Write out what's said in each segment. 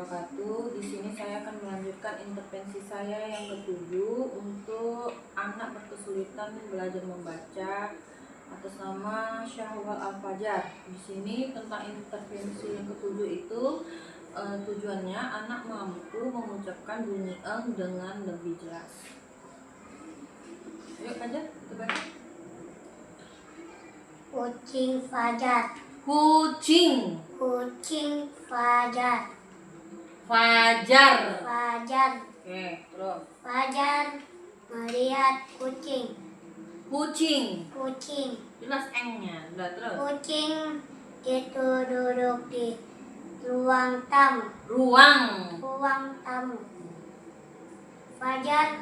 wabarakatuh. Di sini saya akan melanjutkan intervensi saya yang ketujuh untuk anak berkesulitan belajar membaca atas nama Syahwal Al-Fajar. Di sini tentang intervensi yang ketujuh itu tujuannya anak mampu mengucapkan bunyi eng dengan lebih jelas. Yuk Fajar, kita baca. Kucing Fajar. Kucing. Kucing Fajar. Fajar. Fajar. Oke, terus. Fajar melihat kucing. Kucing. Kucing. Jelas engnya. Udah, terus. Kucing itu duduk di ruang tamu. Ruang. Ruang tamu. Fajar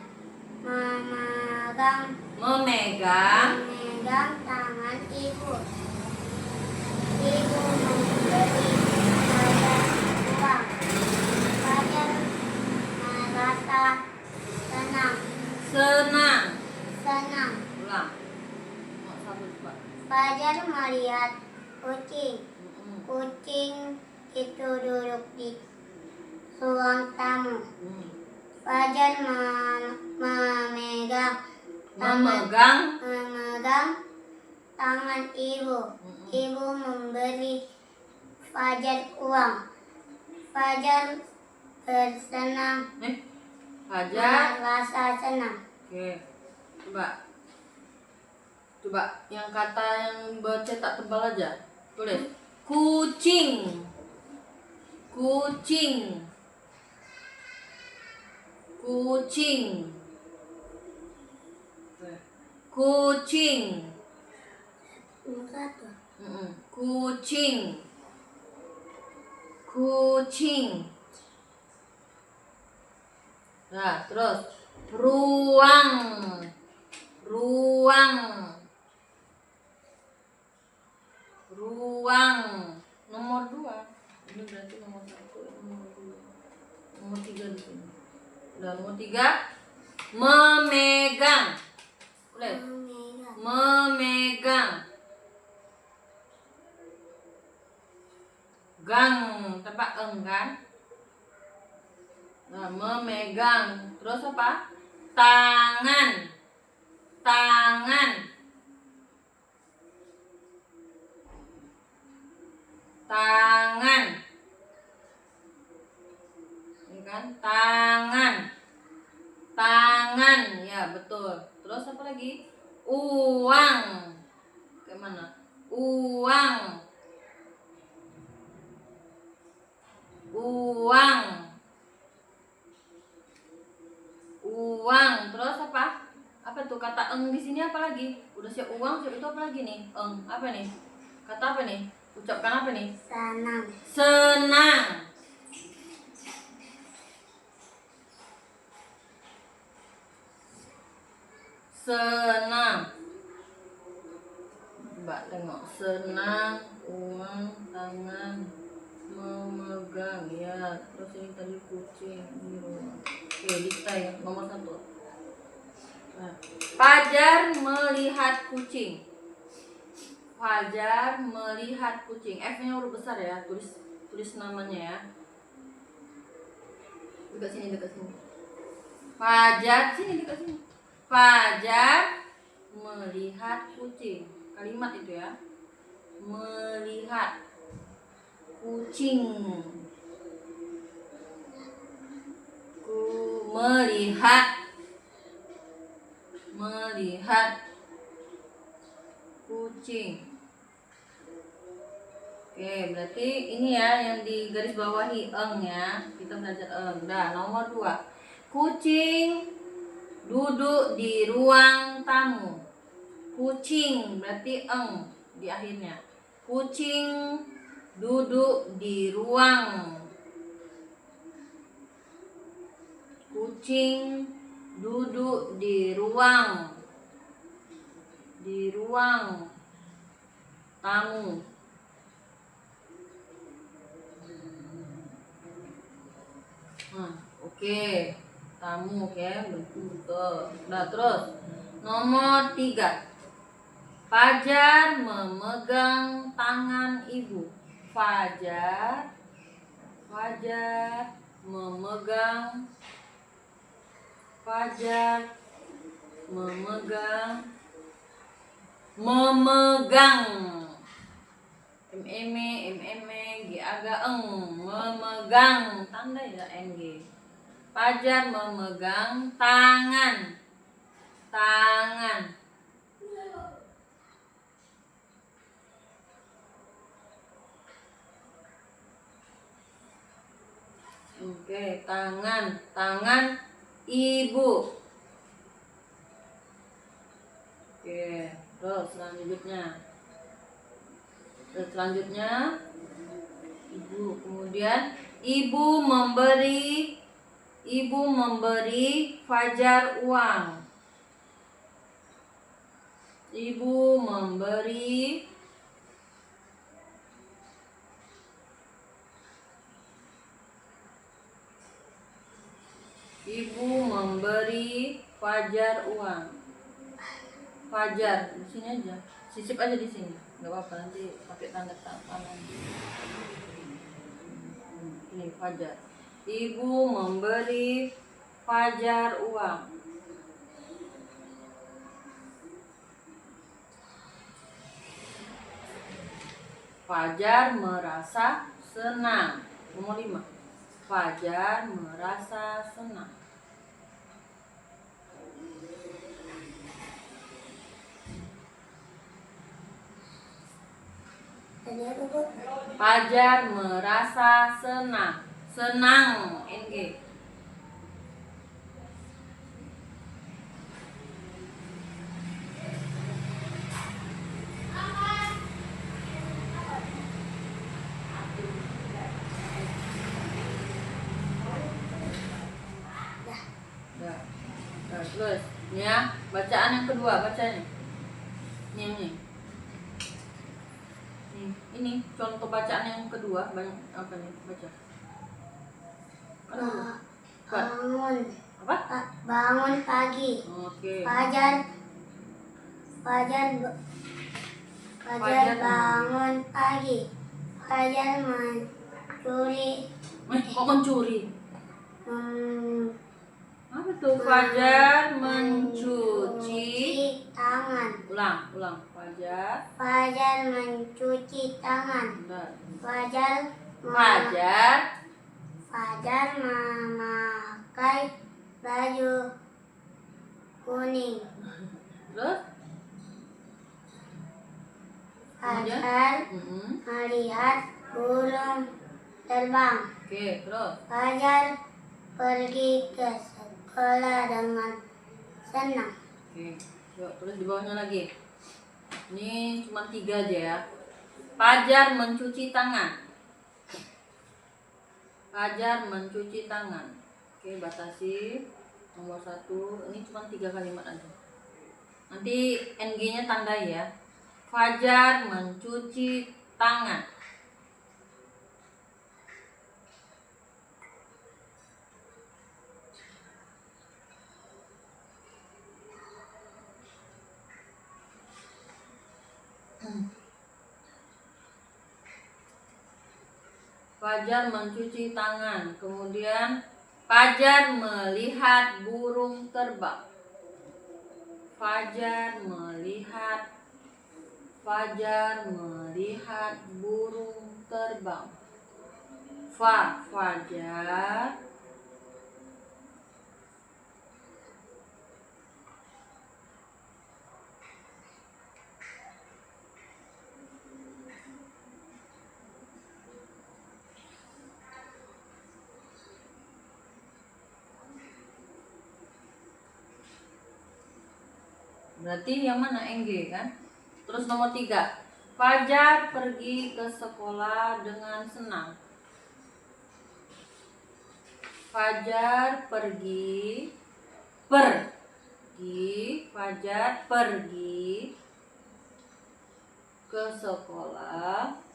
memegang tangan ibu. Ibu memberi Fajar uang. Fajar merasa senang. Senang. Ulang. Mau satu coba. Fajar melihat kucing. Kucing itu duduk di ruang tamu. Fajar memegang tangan ibu. Ibu memberi Fajar uang. Fajar bersenang. Fajar Merasa senang. Oke. Coba yang kata yang bercetak tebal aja. Tulis. Kucing. Kucing. Kucing. Kucing. Kucing. Kucing. Nah, terus ruang. Ruang. Ruang. Nomor 2. Ini berarti nomor 1, nomor 2. Nomor 3 di sini. Udah, nomor 3. Memegang. Boleh? Memegang. Gang, tempat eng kan? Nah, memegang. Terus apa? Tangan. Tangan. Tangan. Ini kan? Tangan. Tangan. Ya, betul. Terus apa lagi? Uang. Kemana? Uang. Uang. Uang. Terus apa? Apa tuh kata eng di sini apa lagi? Udah siap uang, siap itu apa lagi nih? Eng. Apa nih? Kata apa nih? Ucapkan apa nih? Senang. Senang. Senang. Coba tengok. Senang, uang, tangan, memegang. Ya, terus ini tadi kucing di rumah. Oke, dikta ya, nomor 1. Nah, Fajar melihat kucing. Fajar melihat kucing. F-nya huruf besar ya, tulis namanya ya. Dekat sini. Fajar, sini dekat sini. Fajar melihat kucing. Kalimat itu ya. Melihat kucing. Melihat kucing. Oke, berarti ini ya yang di garis bawahi eng ya. Kita belajar eng. Nah, nomor 2. Kucing duduk di ruang tamu. Kucing berarti eng di akhirnya. Kucing duduk di ruang. Kucing duduk di ruang. Di ruang tamu. Oke. Tamu, oke, betul. Nah, terus nomor 3. Fajar memegang tangan ibu. Fajar Fajar memegang. Fajar memegang. Memegang. G agak memegang. Tanda ya ng. Fajar memegang tangan. Tangan. Oke, tangan. Tangan ibu. Oke, terus selanjutnya ibu. Kemudian ibu memberi Fajar uang. Ibu memberi Fajar uang. Fajar di sini aja, sisip aja di sini, nggak apa-apa, nanti pakai tanda tangan. Ini Fajar. Ibu memberi Fajar uang. Fajar merasa senang. Nomor 5. Fajar merasa senang. Fajar merasa senang. Senang, NG. Terus, ya, bacaan yang kedua, bacanya. Ini. Ini contoh bacaan yang kedua, apa nih? Baca. Bangun. Apa? Bangun pagi. Oke. Fajar bangun pagi. Fajar mencuri. Kok mencuri? Apa tuh? Fajar mencuci tangan. Ulang. Fajar mencuci tangan. Fajar memakai baju kuning. Terus? Fajar melihat burung terbang. Oke, terus? Fajar pergi ke sekolah dengan senang. Oke, yuk, terus di bawahnya lagi. Ini cuma 3 aja ya. Fajar mencuci tangan. Oke, batasi. Nomor 1. Ini cuma 3 kalimat aja. Nanti NG-nya tandai ya. Fajar mencuci tangan. Fajar mencuci tangan. Kemudian Fajar melihat burung terbang. Fajar melihat burung terbang. Fajar berarti yang mana NG kan? Terus nomor 3. Fajar pergi ke sekolah dengan senang. Fajar pergi ke sekolah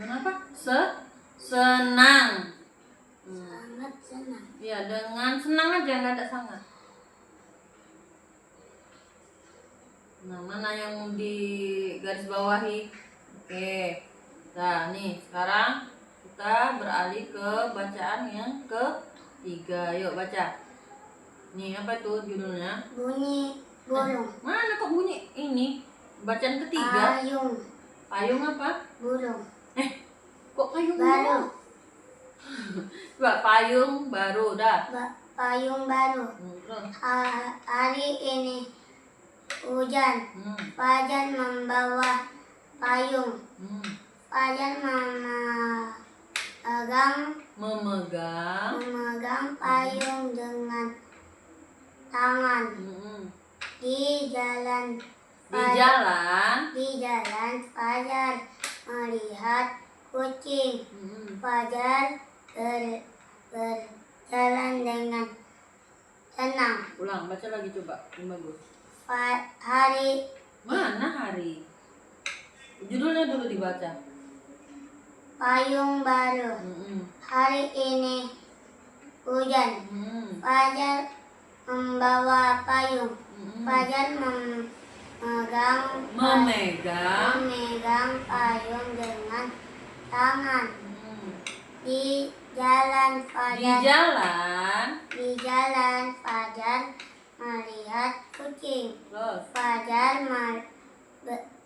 dengan apa? Senang. Sangat senang. Ya, tenang aja, nggak ada sangat. Nah, mana yang di garis bawahi? Oke. Nah, nih sekarang kita beralih ke bacaan yang ketiga. Yuk baca. Nih apa itu judulnya? Bunyi burung. Mana kok bunyi ini? Bacaan ketiga. Payung. Payung apa? Burung. Kok payung Baru. Coba payung baru dah. Payung baru. Terus. Hari ini hujan. Fajar membawa payung. Fajar memegang payung dengan tangan. Di jalan Fajar melihat kucing. Fajar berjalan dengan tenang. Ulang, baca lagi coba, yang bagus. Hari. Mana hari? Judulnya dulu dibaca. Payung baru. Hari ini hujan. Fajar membawa payung. Fajar memegang payung dengan tangan. Di jalan Fajar melihat kucing. Fajar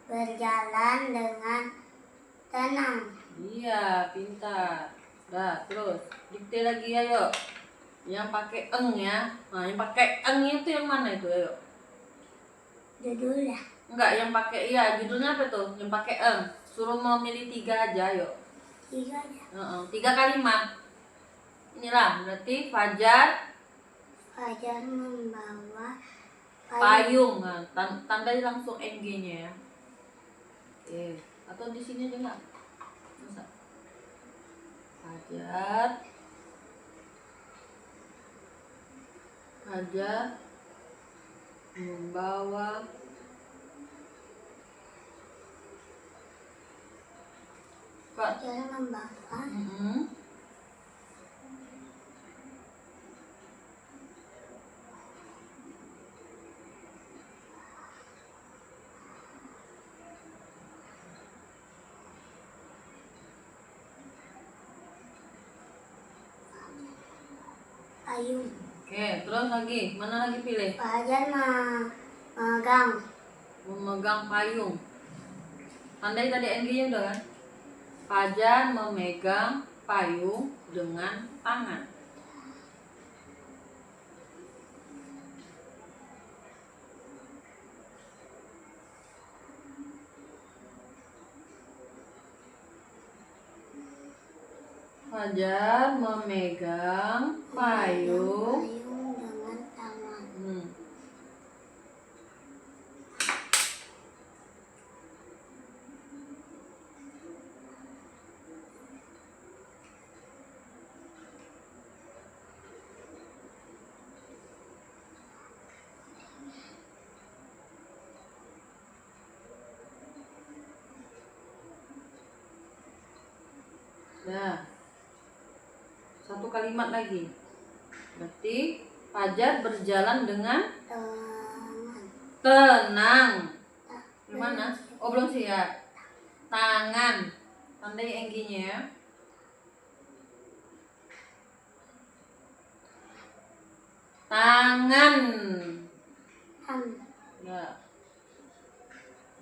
berjalan dengan tenang. Iya, pintar. Dah, terus dikte lagi ayo. Yang pakai eng ya. Nah, yang pakai eng itu yang mana itu ayo? Judulnya. Enggak, yang pakai judulnya apa tuh? Yang pakai eng. Suruh memilih 3 aja ayo. 3 aja. 3 kalimat. Inilah berarti Fajar membawa payung. Nah, tandai langsung NG-nya ya. Oke. Atau di sini aja enggak? Bisa. Fajar membawa payung. Oke, terus lagi, mana lagi pilih? Fajar memegang payung. Tandai tadi NG-nya udah kan? Fajar memegang payung dengan tangan. Fajar memegang payung dengan tangan. Nah, 1 kalimat lagi. Berarti Fajar berjalan dengan tenang. Gimana? Oh, belum siap. Tangan. Tandai NG-nya ya. Tangan.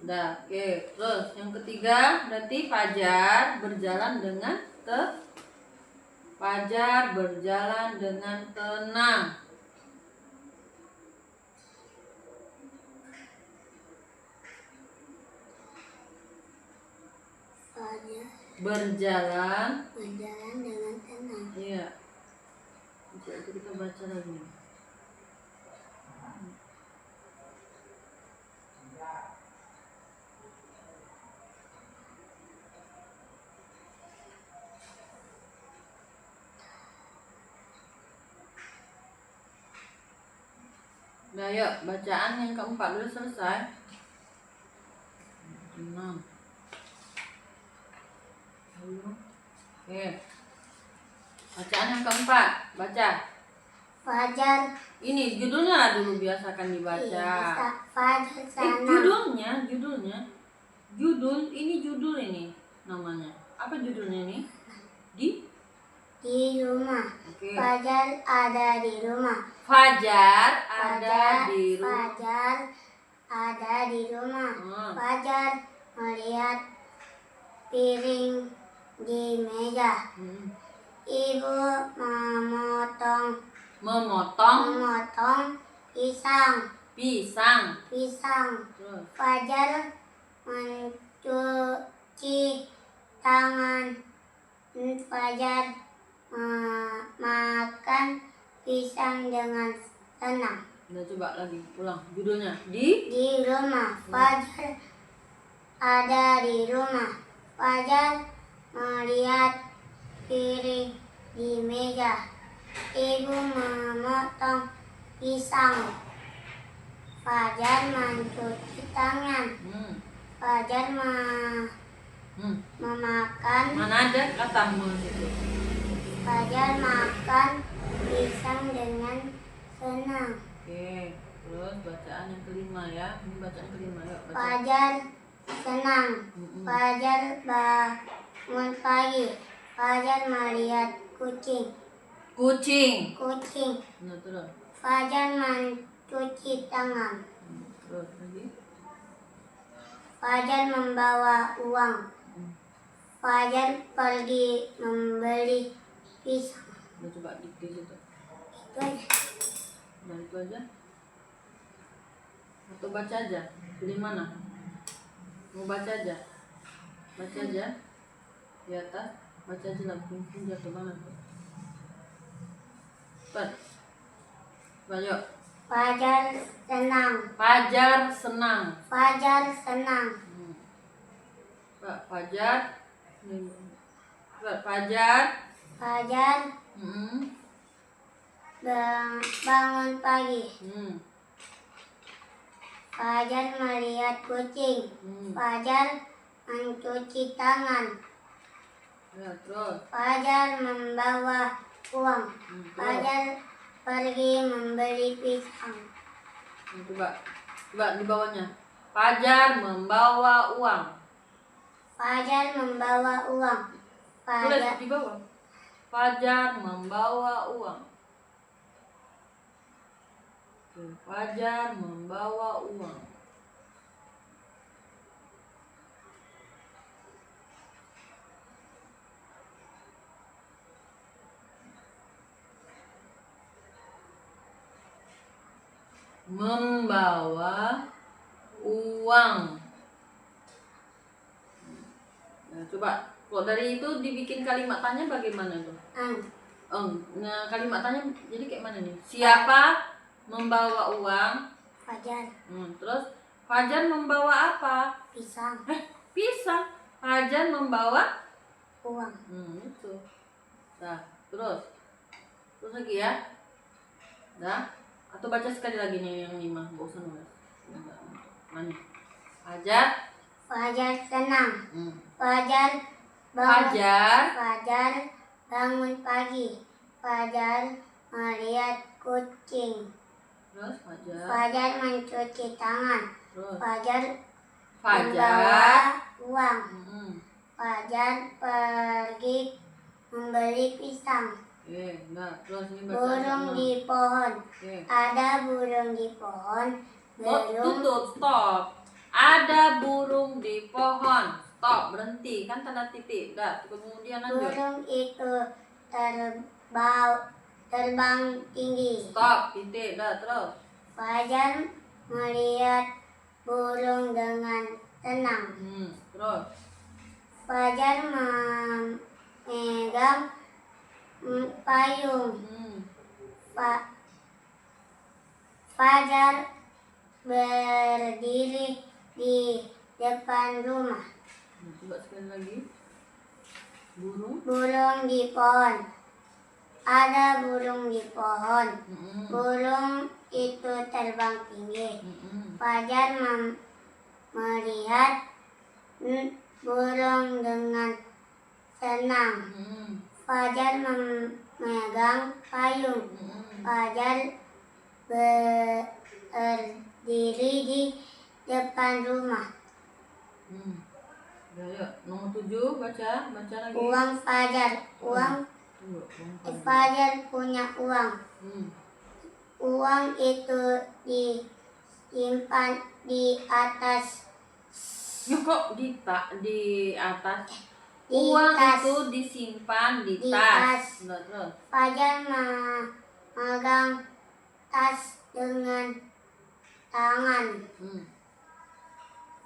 Dah, oke. Terus yang ketiga berarti Fajar berjalan dengan tenang. Berjalan dengan tenang. Iya. Coba itu kita baca lagi. Nah, yuk bacaan yang keempat udah selesai. 6. Oke. Bacaan yang keempat, baca. Fajar. Ini judulnya dulu biasakan dibaca. Iya, Fajar senang. Judulnya. Judul ini namanya. Apa judulnya ini? Di rumah. Oke. Fajar ada di rumah. Fajar ada di rumah. Fajar ada di rumah. Fajar melihat piring di meja. Ibu memotong pisang. Terus. Fajar mencuci tangan. Fajar makan pisang dengan senang. Udah, coba lagi ulang judulnya. Di rumah. Fajar ada di rumah. Fajar melihat piring di meja. Ibu memotong pisang. Fajar mencuci tangan. Fajar memakan. Mana ada kata itu? Fajar makan pisang dengan senang. Oke, terus bacaan yang kelima ya. Ini bacaan kelima yuk. Baca. Fajar senang. Fajar bangun pagi. Fajar melihat kucing. Nah, terus. Fajar mencuci tangan. Terus lagi. Fajar membawa uang. Fajar pergi membeli pisang. Udah, coba dikti situ. Itu aja. Udah, itu aja. Atau baca aja. Pilih mana? Mau baca aja. Baca aja. Di atas. Baca aja lah. Mungkin jatuh banget. Cepat. Ayo. Fajar senang. Pak, Fajar. Fajar. Bangun pagi. Fajar melihat kucing. Fajar mencuci tangan. Ya, terus. Fajar membawa uang. Fajar pergi membeli pisang. Coba di bawahnya. Fajar membawa uang. Tulis di bawah. Fajar membawa uang. Oke, Fajar membawa uang. Membawa uang. Nah, coba kok dari itu dibikin kalimat tanya bagaimana tuh? Nah, kalimat tanya jadi kayak mana nih? Siapa membawa uang? Fajar. Terus Fajar membawa apa? Pisang. Pisang. Fajar membawa Uang. Itu. Nah, terus lagi ya. Nah, atau baca sekali lagi nih yang 5. Gak usah nulis. Mana? Fajar senang. Fajar bangun pagi. Fajar melihat kucing. Terus Fajar mencuci tangan. Terus Fajar membawa uang. Fajar pergi membeli pisang. Terus ini baca. Burung di pohon. Ada burung di pohon. Stop. Ada burung di pohon. Stop, berhenti. Kan tanda titik. Udah, kemudian lanjut. Burung itu terbang tinggi. Stop, titik. Udah, terus. Fajar melihat burung dengan tenang. Terus. Fajar memegang payung. Fajar berdiri di depan rumah. Coba sekali lagi. Burung di pohon. Ada burung di pohon. Burung itu terbang tinggi. Fajar melihat burung dengan senang. Fajar megang payung. Fajar berdiri di depan rumah. Udah, yuk. Nomor 7 baca lagi. Uang Fajar. Fajar punya uang. Uang itu disimpan di atas. Kok di atas? Di Uang tas. itu disimpan di Di tas. tas. Terus. Fajar memegang tas dengan tangan.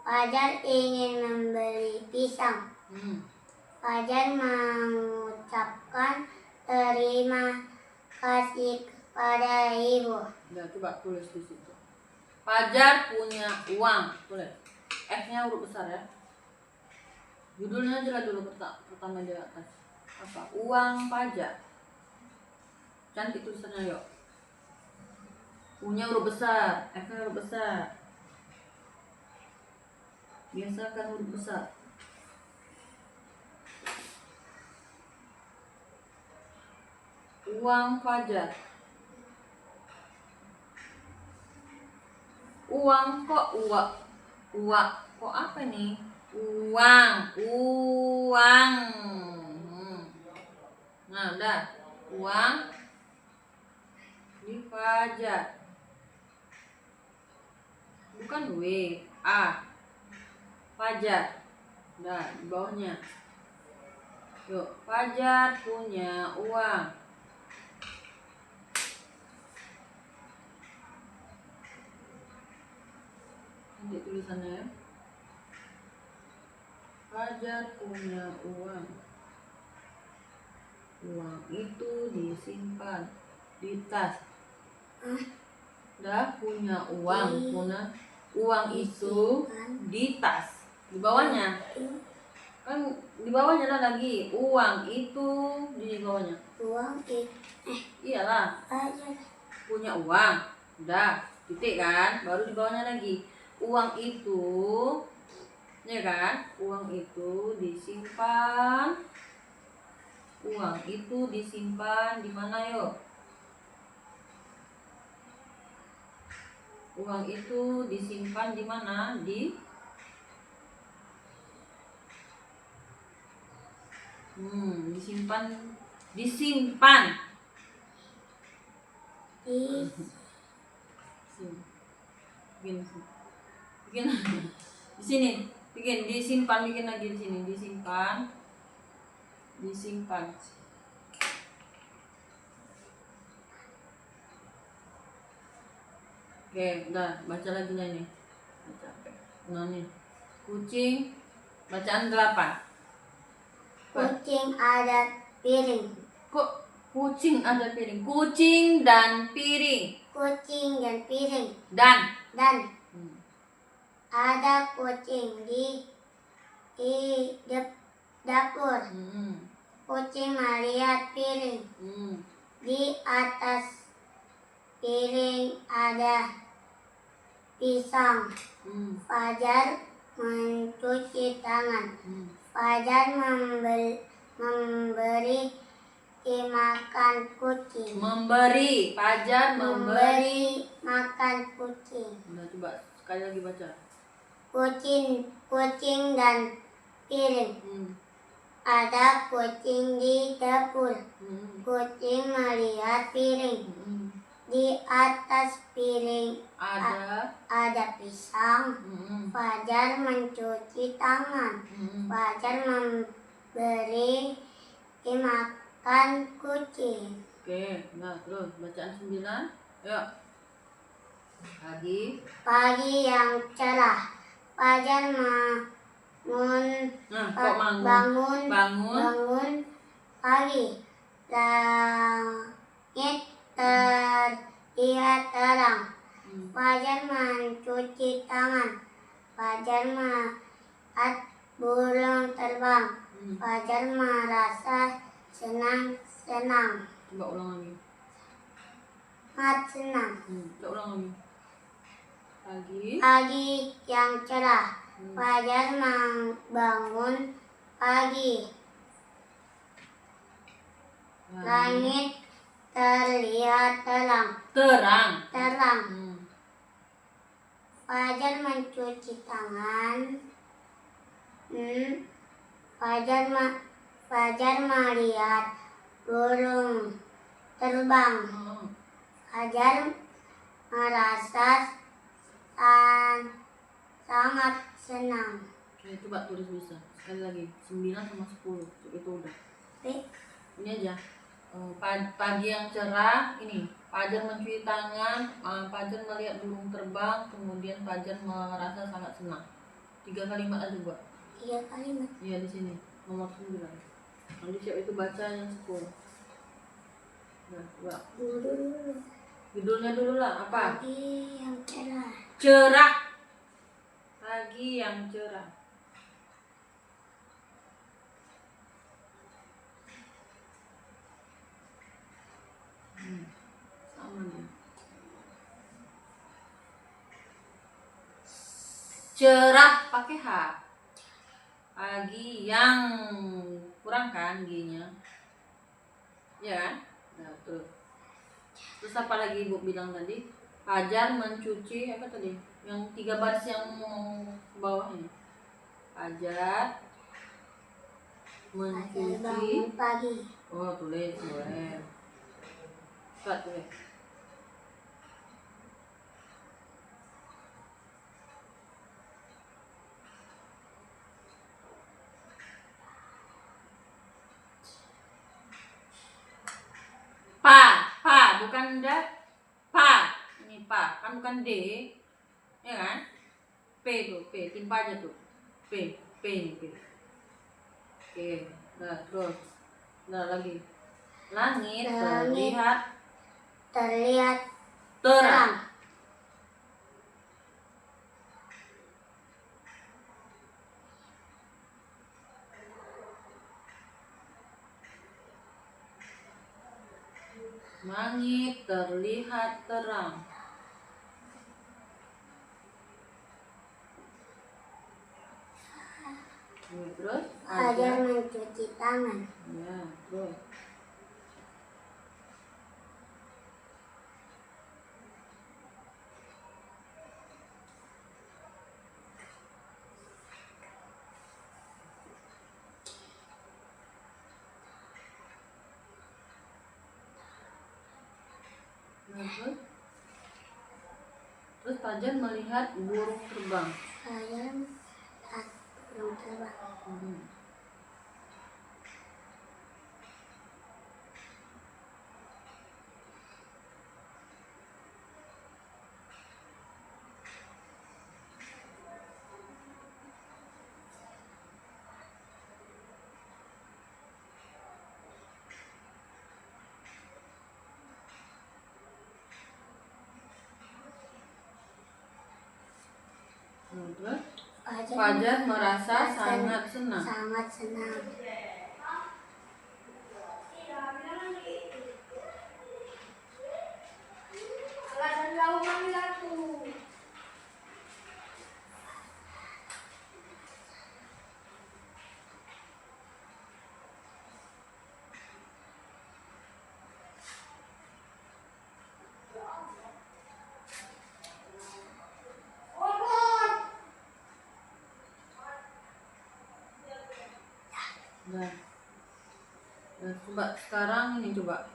Fajar ingin membeli pisang. Fajar mengucapkan terima kasih kepada ibu. Udah, coba tulis di situ. Fajar punya uang. Tulis. F-nya huruf besar ya. Judulnya aja dulu pertama di atas. Apa? Uang Fajar. Cantik tulisannya yuk. U-nya huruf besar, F-nya huruf besar. Biasakan huruf besar. Uang Fajar. Uang kok uang kok apa nih? Uang. Nah, udah. Uang di Fajar. Bukan W, A. Fajar. Udah, di bawahnya. Yuk, Fajar punya uang. Nanti tulisannya ya. Fajar punya uang. Uang itu disimpan di tas. Udah punya uang. Uang itu di tas. Di bawahnya. Kan di bawahnya lah lagi. Uang itu di bawahnya. Uang itu. Iyalah. Fajar. Punya uang. Udah, titik kan? Baru di bawahnya lagi. Uang itu, ya kan? Uang itu disimpan. Uang itu disimpan di mana yuk? Uang itu disimpan di mana? Disimpan. Bikin di sini. Disimpan lagi di sini. Disimpan. Oke, udah baca lagi lah ini. Nah nih. Kucing bacaan 8. Kucing ada piring. Kok kucing ada piring? Kucing dan piring. Kucing dan piring. Dan ada kucing di dapur. Kucing melihat piring. Di atas piring ada pisang. Fajar mencuci tangan. Fajar memberi makan kucing. Fajar memberi makan kucing. Nah, coba sekali lagi baca. Kucing dan piring. Ada kucing di dapur. Kucing melihat piring. Di atas piring ada pisang. Fajar mencuci tangan. Fajar memberi makan kucing. Oke, nah terus bacaan 9. Yuk. Pagi yang cerah. Fajar bangun pagi. Langit terlihat terang. Fajar mencuci tangan. Fajar melihat burung terbang. Fajar merasa senang. Coba ulang lagi. Senang. Coba ulang lagi. Pagi yang cerah. Fajar bangun pagi. Langit terlihat terang. Terang. Fajar mencuci tangan. Fajar melihat burung terbang. Fajar merasa sangat senang. Oke, coba tulis bisa. Sekali lagi. 9 sama 10. Itu udah. Ini aja. Pagi yang cerah. Ini. Fajar mencuci tangan. Fajar melihat burung terbang. Kemudian Fajar merasa sangat senang. 3 kalimat aja, buat. 3 kalimat. Iya, di sini. Nomor 9. Nanti siap itu baca yang 10. Nah, coba. Judulnya dulu lah. Apa? Pagi yang cerah. Cerah. Pagi yang cerah. Sama nih. Cerah pakai H. Pagi yang kurang kan G-nya. Ya kan? Nah, terus apa lagi Ibu bilang tadi? Fajar mencuci apa tadi? Yang 3 baris yang bawah ini. Fajar mencuci. Bangun pagi. Oh, tulis boleh. Coba tulis. Pa, bukan da. Pa, ini pa, kan bukan D, ya kan? P tuh, P, timpa aja tuh. P ini P. Oke, nah terus, nah lagi. Langit terlihat terang. Langit terlihat terang. Terus Fajar mencuci tangan. Ya, terus. Terus Fajar melihat burung terbang. Fajar melihat burung terbang. Terus Fajar merasa sangat senang. Sangat senang. Nah, coba sekarang ini coba.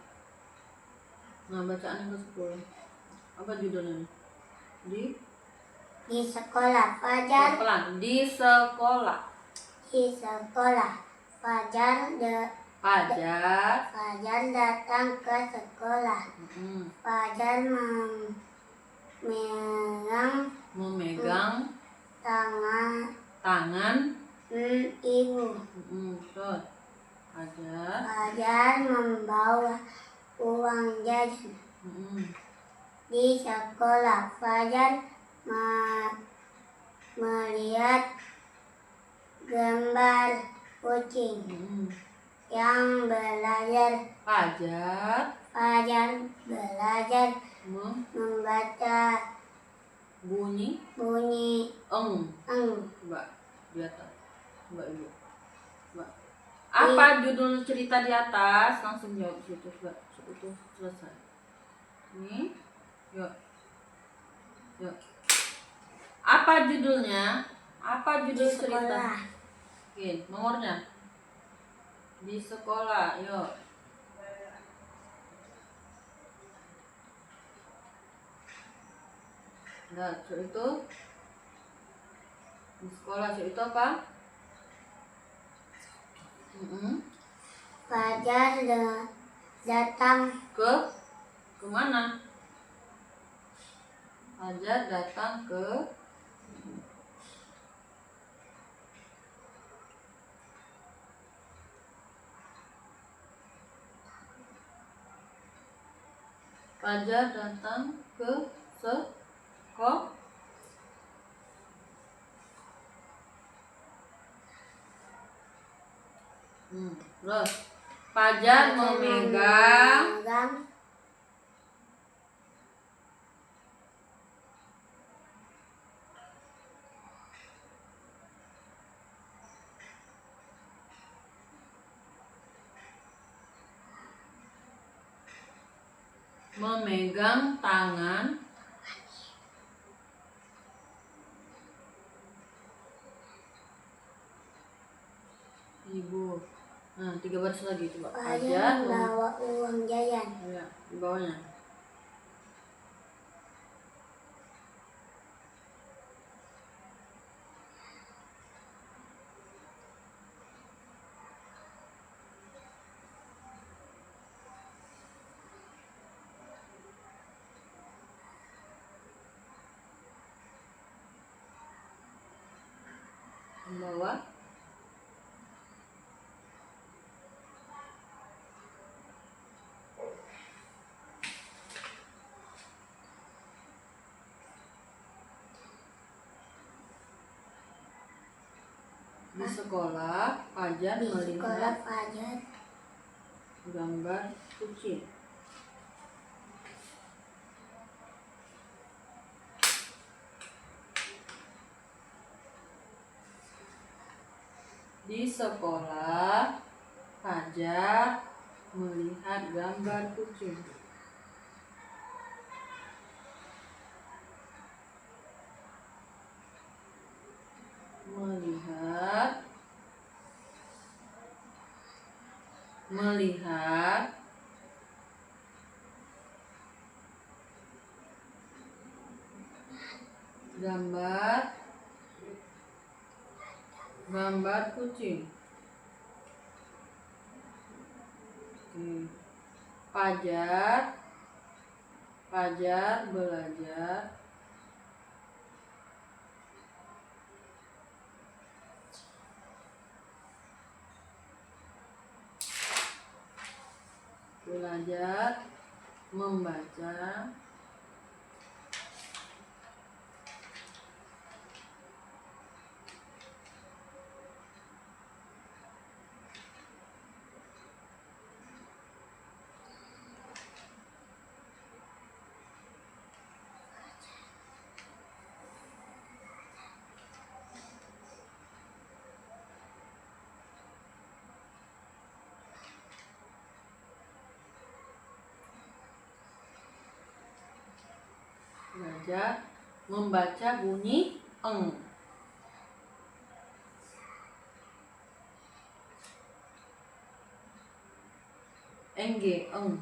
Nah, bacaan yang ke-10. Apa judulnya? Di sekolah Fajar. Pelan. Di sekolah. Di sekolah Fajar datang ke sekolah. Fajar memegang tangan ibu. Terus Fajar membawa uang jajan. Di sekolah Fajar melihat gambar kucing yang belajar. Fajar belajar membaca bunyi eng. eng. Coba di atas. Coba Ibu. Coba. Apa judul cerita di atas? Langsung jawab situ. Coba itu selesai. Ini, yuk. Apa judulnya? Apa judul Di cerita? sekolah. Oke, nomornya. Di sekolah, yuk. Nah, itu di sekolah itu apa? Fajar datang Ke mana? Fajar datang ke Fajar datang ke sekolah. Terus Fajar memegang tangan ibu. Nah, 3 baris lagi coba. Fajar membawa uang jajan. Ya, di bawahnya. Di bawah. Di sekolah Fajar melihat gambar kucing. Di sekolah Fajar melihat gambar kucing. Melihat gambar kucing. Fajar belajar membaca membaca bunyi eng. Eng.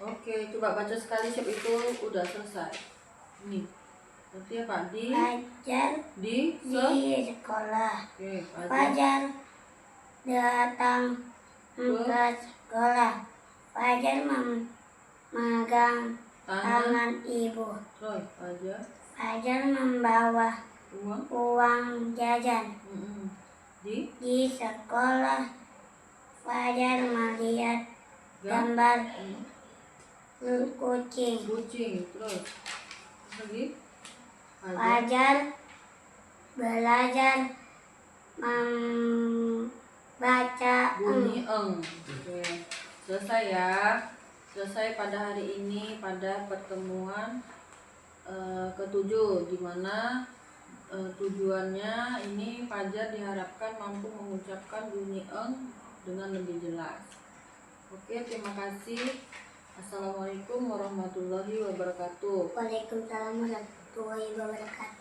Oke, coba baca sekali siap itu udah selesai. Ini. Nanti apa? Fajar di sekolah. Oke, Fajar datang ke sekolah. Fajar memegang tangan ibu. Fajar membawa uang jajan. Di sekolah Fajar melihat gambar kucing. Terus lagi. Fajar belajar membaca bunyi eng. Oke, selesai ya. Selesai pada hari ini pada pertemuan ketujuh, di mana tujuannya ini Fajar diharapkan mampu mengucapkan bunyi eng dengan lebih jelas. Oke, terima kasih. Assalamualaikum warahmatullahi wabarakatuh. Waalaikumsalam warahmatullahi wabarakatuh.